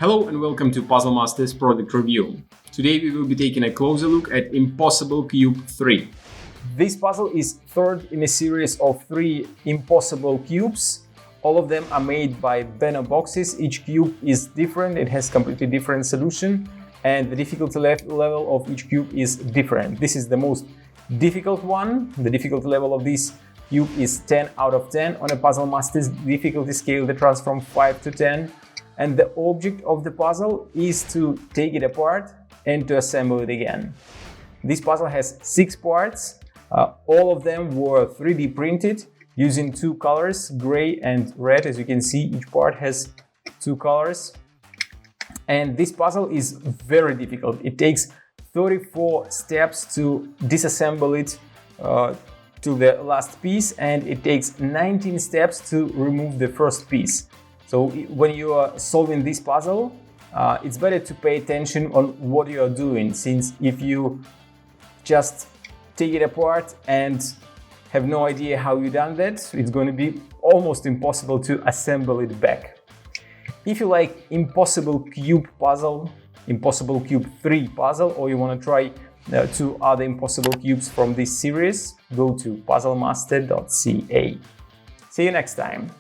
Hello and welcome to Puzzle Masters product review. Today we will be taking a closer look at Impossible Cube 3. This puzzle is third in a series of 3 impossible cubes. All of them are made by Benno boxes. Each cube is different, it has completely different solution, and the difficulty level of each cube is different. This is the most difficult one. The difficulty level of this cube is 10 out of 10 on a Puzzle Masters difficulty scale that runs from 5 to 10. And the object of the puzzle is to take it apart and to assemble it again. This puzzle has 6 parts. All of them were 3D printed using 2 colors, gray and red. As you can see, each part has 2 colors. And this puzzle is very difficult. It takes 34 steps to disassemble it to the last piece, and it takes 19 steps to remove the first piece. So when you are solving this puzzle, it's better to pay attention on what you are doing, since if you just take it apart and have no idea how you done that, it's going to be almost impossible to assemble it back. If you like Impossible Cube puzzle, Impossible Cube 3 puzzle, or you want to try 2 other impossible cubes from this series, go to puzzlemaster.ca. See you next time.